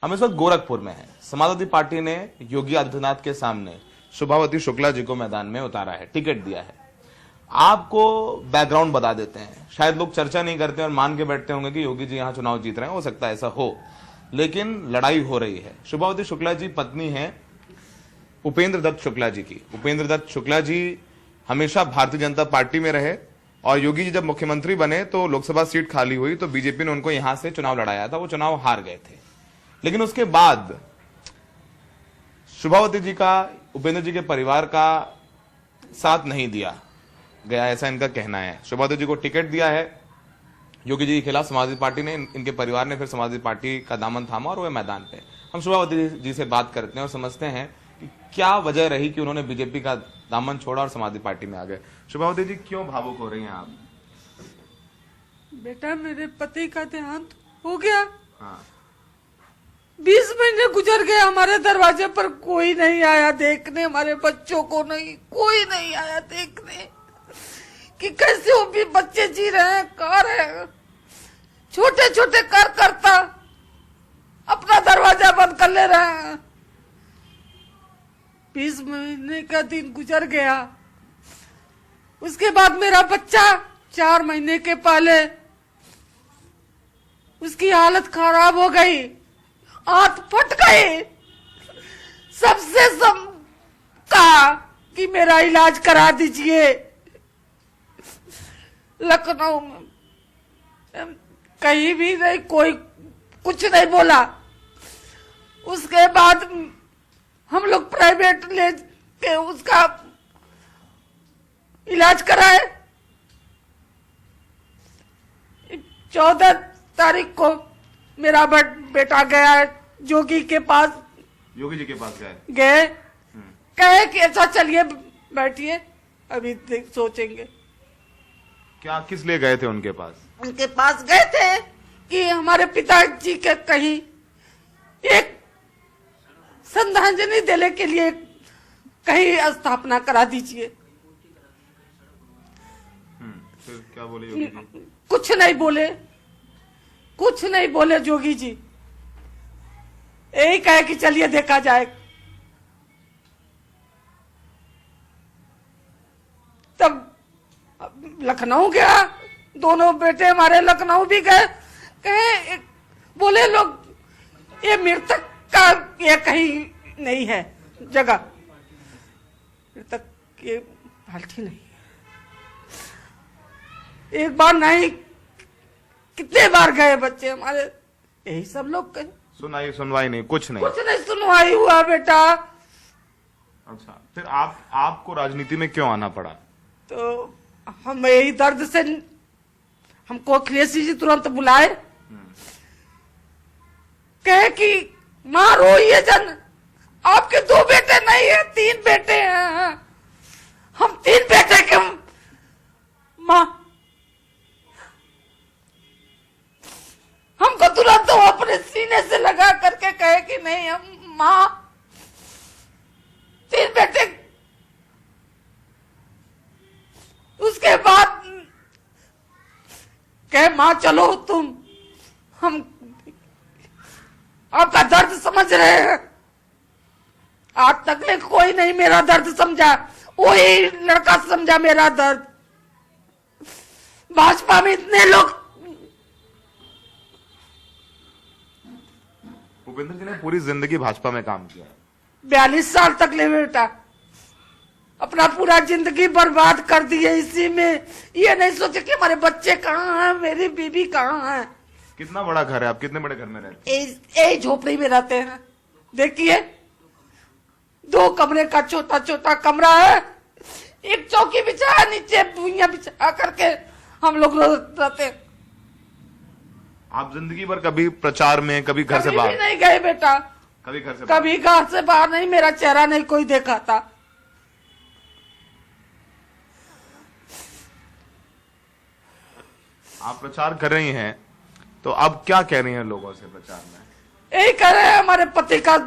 हम इस वक्त गोरखपुर में हैं। समाजवादी पार्टी ने योगी आदित्यनाथ के सामने शुभावती शुक्ला जी को मैदान में उतारा है, टिकट दिया है। आपको बैकग्राउंड बता देते हैं, शायद लोग चर्चा नहीं करते और मान के बैठते होंगे कि योगी जी यहां चुनाव जीत रहे हैं, हो सकता है ऐसा हो, लेकिन लड़ाई हो रही है। शुभावती शुक्ला जी पत्नी है उपेंद्र दत्त शुक्ला जी की। उपेंद्र दत्त शुक्ला जी हमेशा भारतीय जनता पार्टी में रहे और योगी जी जब मुख्यमंत्री बने तो लोकसभा सीट खाली हुई तो बीजेपी ने उनको यहां से चुनाव लड़ाया था, वो चुनाव हार गए थे। लेकिन उसके बाद शुभावती जी का उपेंद्र जी के परिवार का साथ नहीं दिया गया, ऐसा इनका कहना है। शुभावती जी को टिकट दिया है योगी जी के खिलाफ समाजवादी पार्टी ने, इनके परिवार ने फिर समाजवादी पार्टी का दामन थामा और वे मैदान पे। हम शुभावती जी से बात करते हैं और समझते हैं कि क्या वजह रही कि उन्होंने बीजेपी का दामन छोड़ा और समाजवादी पार्टी में आ गए। शुभावती जी, क्यों भावुक हो रही हैं आप? बेटा, मेरे पति का देहांत हो गया। हाँ। 20 महीने गुजर गए, हमारे दरवाजे पर कोई नहीं आया देखने, हमारे बच्चों को नहीं, कोई नहीं आया देखने कि कैसे वो भी बच्चे जी रहे हैं, कहाँ रहे हैं। छोटे छोटे कर करता अपना दरवाजा बंद कर ले रहे हैं। 20 महीने का दिन गुजर गया। उसके बाद मेरा बच्चा 4 महीने के पहले उसकी हालत खराब हो गई, आंत फट गई। सबसे कहा कि मेरा इलाज करा दीजिए। लखनऊ में कहीं भी नहीं, कोई कुछ नहीं बोला। उसके बाद हम लोग प्राइवेट ले के उसका इलाज कराए। 14 तारीख को मेरा बेटा गया है जोगी के पास। योगी जी के पास गए कहे कि अच्छा चलिए बैठिए, अभी सोचेंगे। क्या किस लिए गए थे उनके पास? उनके पास गए थे कि हमारे पिताजी के कहीं एक श्रद्धांजलि देने के लिए कहीं स्थापना करा दीजिए। फिर क्या बोले योगी जी? कुछ नहीं बोले, कुछ नहीं बोले जोगी जी। यही कहे कि चलिए देखा जाए। तब लखनऊ गया, दोनों बेटे हमारे लखनऊ भी गए। कहे बोले लोग ये मृतक का ये कहीं नहीं है जगह, मृतक ये पालटी नहीं है। एक बार नहीं, कितने बार गए बच्चे हमारे, यही सब लोग कहे। सुनवाई नहीं, कुछ नहीं सुनवाई हुआ बेटा। अच्छा, फिर आपको राजनीति में क्यों आना पड़ा? तो हम यही दर्द से, हमको अखिलेश जी तुरंत बुलाए, कहे कि माँ रोइए जन, आपके 2 बेटे नहीं है, 3 बेटे हैं। हम 3 बेटे के माँ, हमको तुरंत वो अपने सीने से लगा करके कहे कि नहीं, हम माँ 3 बेटे। उसके बाद कहे माँ चलो तुम, हम आपका दर्द समझ रहे हैं। आज तक ले कोई नहीं मेरा दर्द समझा, वही लड़का समझा मेरा दर्द। भाजपा में इतने लोग। भूपेंद्र जी ने पूरी जिंदगी भाजपा में काम किया, 42 साल तक ले बेटा, अपना पूरा जिंदगी बर्बाद कर दी है इसी में। ये नहीं सोचे कि हमारे बच्चे कहाँ हैं, मेरी बीबी कहाँ है। कितना बड़ा घर है? आप कितने बड़े घर में रहते हैं? यही झोपड़ी में रहते हैं। देखिए 2 कमरे का छोटा छोटा कमरा है, एक चौकी बिछा है, नीचे भुइयां बिछा करके हम लोग रहते हैं। आप जिंदगी भर कभी प्रचार में, कभी घर से बाहर नहीं गए बेटा? कभी घर से बाहर नहीं, मेरा चेहरा नहीं कोई देखा था। आप प्रचार कर रही हैं, तो अब क्या कह रही हैं लोगों से प्रचार में? यही कह रहे हैं हमारे पति का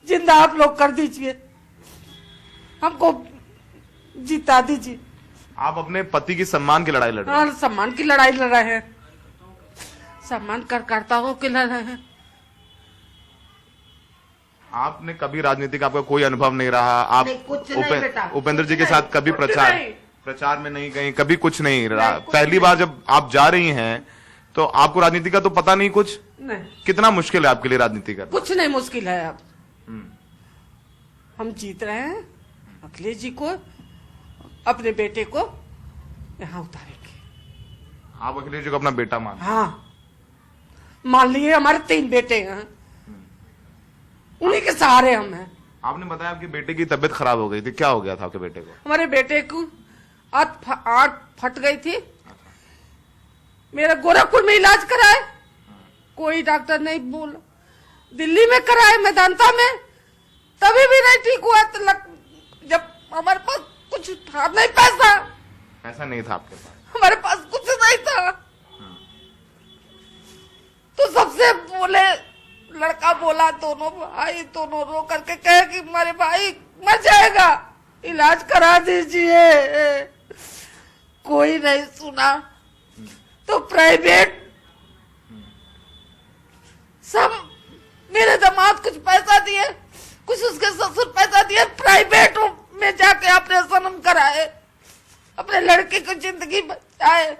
जिंदा आप लोग कर दीजिए, हमको जिता दीजिए। आप अपने पति की सम्मान की लड़ाई लड़ रहे हैं? हाँ, सम्मान की लड़ाई लड़ रहे हैं, सम्मान करताओं के लड़ रहे हैं। आपने कभी राजनीति का आपका कोई अनुभव नहीं रहा? आप नहीं, कुछ नहीं बेटा, उपेंद्र जी कुछ के साथ नहीं, कभी कुछ नहीं। प्रचार में नहीं गई, कभी कुछ नहीं रहा? नहीं, कुछ पहली नहीं। बार जब आप जा रही हैं तो आपको राजनीति का तो पता नहीं कुछ? नहीं, कितना मुश्किल है आपके लिए राजनीति करना? कुछ नहीं मुश्किल है। अब हम जीत रहे हैं, अखिलेश जी को, अपने बेटे को यहाँ उतारेंगे। आप अखिलेश जी को अपना बेटा मान? हाँ, मान लिए हमारे 3 बेटे हैं, उन्हीं के सहारे हम हैं। आपने बताया आपके बेटे की तबीयत खराब हो गई थी, क्या हो गया था आपके बेटे को? हमारे बेटे को आंख फट गई थी, मेरा गोरखपुर में इलाज कराए, कोई डॉक्टर नहीं बोला, दिल्ली में कराए मेदांता में, तभी भी नहीं ठीक हुआ। तो जब हमारे पास कुछ था नहीं, पैसा नहीं था आपके पास? हमारे पास कुछ नहीं था, तो सबसे बोले, लड़का बोला, दोनों भाई दोनों रो करके कहे कि हमारे भाई मर जाएगा, इलाज करा दीजिए। कोई नहीं सुना, तो प्राइवेट सब, मेरे दामाद कुछ पैसा दिए, कुछ उसके ससुर पैसा दिए, प्राइवेट में जाके ऑपरेशन हम कराए, अपने लड़के को जिंदगी बचाए।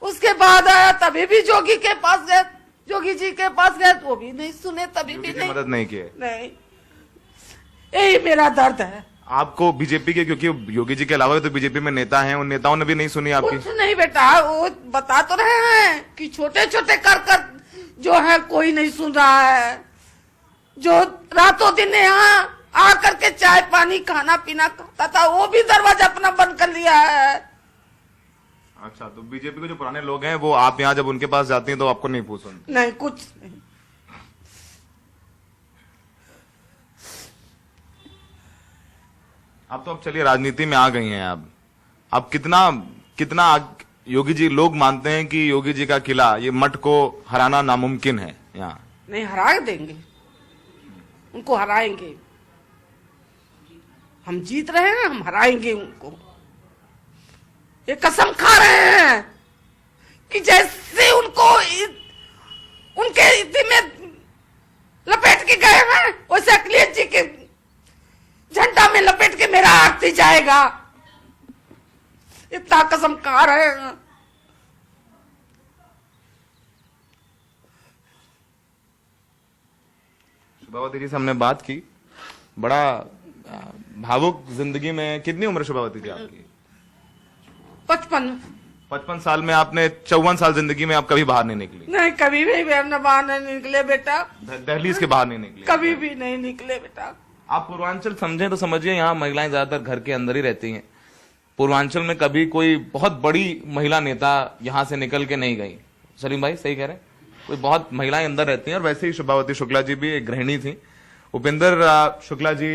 उसके बाद आया, तभी भी जोगी के पास गए, जोगी जी के पास गए, वो भी नहीं सुने, तभी भी नहीं, मदद नहीं किए। नहीं, यही मेरा दर्द है। आपको बीजेपी के, क्योंकि योगी जी के अलावा तो बीजेपी में नेता हैं, उन नेताओं ने भी नहीं सुनी आपकी? कुछ नहीं बेटा, वो बता तो रहे हैं कि छोटे छोटे कर जो है कोई नहीं सुन रहा है, जो रातों दिन यहाँ आ करके चाय पानी खाना पीना खाता था, वो भी दरवाजा अपना बंद कर लिया है। अच्छा, तो बीजेपी के जो पुराने लोग हैं वो आप यहाँ जब उनके पास जाती हैं तो आपको नहीं पूछते? नहीं, कुछ नहीं। अब तो चलिए राजनीति में आ गई हैं अब कितना योगी जी, लोग मानते हैं कि योगी जी का किला, ये मठ को हराना नामुमकिन है यहाँ? नहीं, हरा देंगे, उनको हराएंगे, हम जीत रहे हैं, हम हराएंगे उनको, ये कसम खा रहे हैं कि जैसे उनको उनके इतने में लपेट के गए हैं, वैसे अखिलेश जी के झंडा में लपेट के मेरा आरती जाएगा, इतना कसम खा रहे हैं। शुभावती जी से हमने बात की, बड़ा भावुक जिंदगी में। कितनी उम्र शुभावती जी आपकी? 55 साल में आपने 54 साल जिंदगी में आप कभी बाहर नहीं निकली? नहीं, कभी भी बाहर नहीं निकले बेटा, दहलीज के बाहर नहीं निकले? कभी भी नहीं निकले बेटा। आप पूर्वांचल समझें तो समझिए, यहाँ महिलाएं ज्यादातर घर के अंदर ही रहती हैं। पूर्वांचल में कभी कोई बहुत बड़ी महिला नेता यहाँ से निकल के नहीं गई। सलीम भाई सही कह रहे हैं, कोई बहुत महिलाएं अंदर रहती हैं। और वैसे ही शुभावती शुक्ला जी भी एक गृहिणी थी। उपेंद्र शुक्ला जी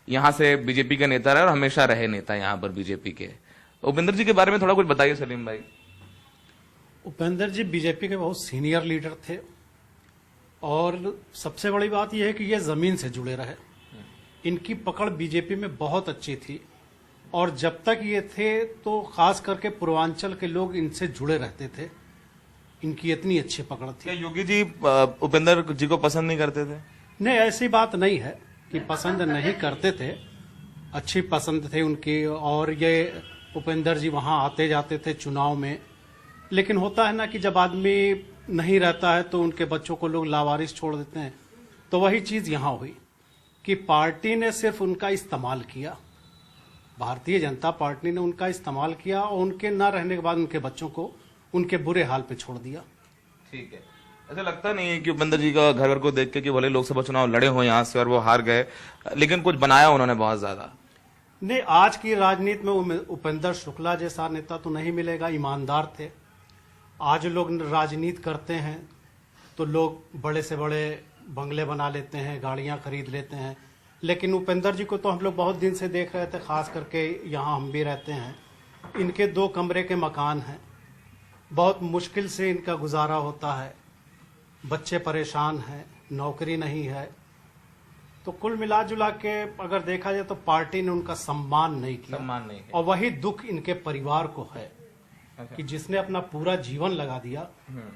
यहाँ से बीजेपी के नेता रहे और हमेशा रहे नेता यहाँ पर बीजेपी के। उपेंद्र जी के बारे में थोड़ा कुछ बताइए सलीम भाई। उपेंद्र जी बीजेपी के बहुत सीनियर लीडर थे, और सबसे बड़ी बात यह है कि ये जमीन से जुड़े रहे। इनकी पकड़ बीजेपी में बहुत अच्छी थी, और जब तक ये थे तो खास करके पूर्वांचल के लोग इनसे जुड़े रहते थे। इनकी इतनी अच्छी पकड़ थी। क्या योगी जी उपेंद्र जी को पसंद नहीं करते थे? नहीं, ऐसी बात नहीं है कि पसंद नहीं करते थे, अच्छी पसंद थे उनकी। और ये उपेंद्र जी वहां आते जाते थे चुनाव में, लेकिन होता है ना कि जब आदमी नहीं रहता है तो उनके बच्चों को लोग लावारिस छोड़ देते हैं। तो वही चीज यहां हुई कि पार्टी ने सिर्फ उनका इस्तेमाल किया, भारतीय जनता पार्टी ने उनका इस्तेमाल किया, और उनके ना रहने के बाद उनके बच्चों को उनके बुरे हाल पे छोड़ दिया। ठीक है, ऐसा लगता नहीं है कि उपेंद्र जी का घर को देख के कि भले लोकसभा चुनाव लड़े हो यहाँ से और वो हार गए, लेकिन कुछ बनाया उन्होंने बहुत ज्यादा? नहीं, आज की राजनीति में उपेंद्र शुक्ला जैसा नेता तो नहीं मिलेगा। ईमानदार थे। आज लोग राजनीति करते हैं तो लोग बड़े से बड़े बंगले बना लेते हैं, गाड़ियां खरीद लेते हैं, लेकिन उपेंद्र जी को तो हम लोग बहुत दिन से देख रहे थे, खास करके यहाँ हम भी रहते हैं। इनके 2 कमरे के मकान हैं, बहुत मुश्किल से इनका गुजारा होता है, बच्चे परेशान हैं, नौकरी नहीं है। तो कुल मिला जुला के अगर देखा जाए तो पार्टी ने उनका सम्मान नहीं किया, और वही दुख इनके परिवार को है। कि जिसने अपना पूरा जीवन लगा दिया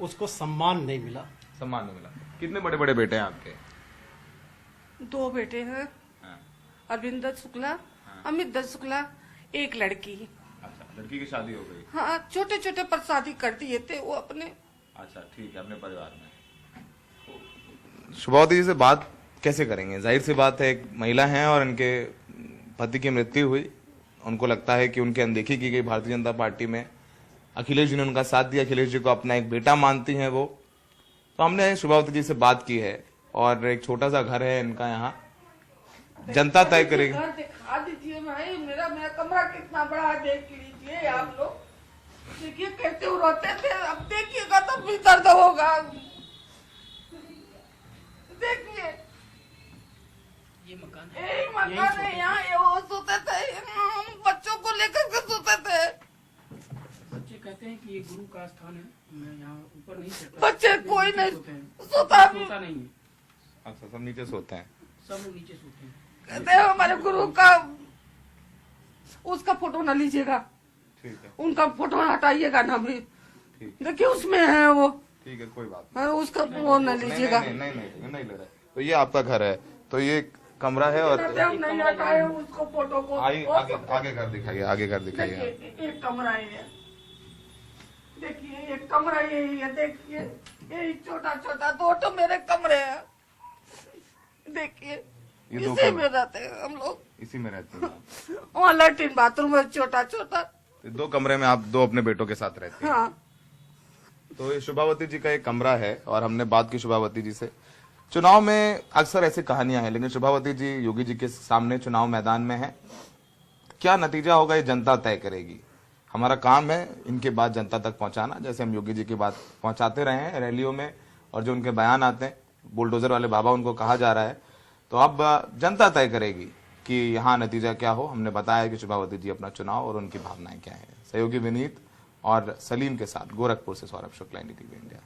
उसको सम्मान नहीं मिला। कितने बड़े बड़े बेटे हैं आपके? 2 बेटे हैं, हाँ, अरविंदर शुक्ला, अमित दत्त शुक्ला, एक लड़की। अच्छा, लड़की की शादी हो गई। हाँ, छोटे छोटे पर शादी कर दिए थे वो अपने। अच्छा, ठीक है, अपने परिवार में। शुभावती जी से बात कैसे करेंगे? जाहिर सी बात है, एक महिला हैं और उनके पति की मृत्यु हुई, उनको लगता है कि उनकी अनदेखी की गई भारतीय जनता पार्टी में। अखिलेश जी ने उनका साथ दिया, अखिलेश जी को अपना एक बेटा मानती हैं वो। तो हमने शुभावती जी से बात की है और एक छोटा सा घर है इनका, यहाँ जनता तय करेगी। घर दिखा दीजिए भाई, मेरा कमरा कितना बड़ा है, देख लीजिए आप लोग। देखिए कैसे वो रोते थे, अब देखिएगा तब भी दर्द होगा। देखिए ये मकान यही मकान है, यहाँ ये वो सोते थे, हम बच्चों को लेकर के सोते थे। बच्चे कहते हैं कि ये गुरु का स्थान है, मैं यहाँ ऊपर नहीं चढ़ता। बच्चे कोई नहीं सोते हैं, सोता, सोता नहीं है, अच्छा, सब नीचे सोते हैं। सब लोग नीचे सोते हैं। कहते हैं हमारे गुरु का उसका फोटो ना लीजिएगा, ठीक है, उनका फोटो हटाइएगा ना भी। ठीक, देखिए उसमें है वो, ठीक है, कोई बात हाँ, उसका वो न नहीं। लीजिएगा। नहीं ले रहे। तो ये आपका घर है, तो ये कमरा है और कहते हम नहीं हटाए उसको फोटो को। आगे घर दिखाइए, आगे घर दिखाइए। देखिए एक कमरा है, देखिए एक कमरा यही है, देखिए यही छोटा छोटा 2 तो मेरे कमरे हैं। देखिए ये 2 इसी में रहते हैं हम लोग, इसी में रहते हैं। वहाँ लैट्रिन बाथरूम है छोटा छोटा। तो 2 कमरे में आप 2 अपने बेटों के साथ रहते हैं। हाँ, तो ये शुभावती जी का एक कमरा है और हमने बात की शुभावती जी से। चुनाव में अक्सर ऐसी कहानियां हैं, लेकिन शुभावती जी योगी जी के सामने चुनाव मैदान में है। क्या नतीजा होगा ये जनता तय करेगी। हमारा काम है इनके बात जनता तक पहुंचाना, जैसे हम योगी जी की बात पहुंचाते रहे हैं रैलियों में, और जो उनके बयान आते हैं, बुलडोजर वाले बाबा उनको कहा जा रहा है। तो अब जनता तय करेगी कि यहाँ नतीजा क्या हो। हमने बताया कि शुभावती जी अपना चुनाव और उनकी भावनाएं क्या है। सहयोगी विनीत और सलीम के साथ गोरखपुर से सौरभ शुक्ला, NDTV इंडिया।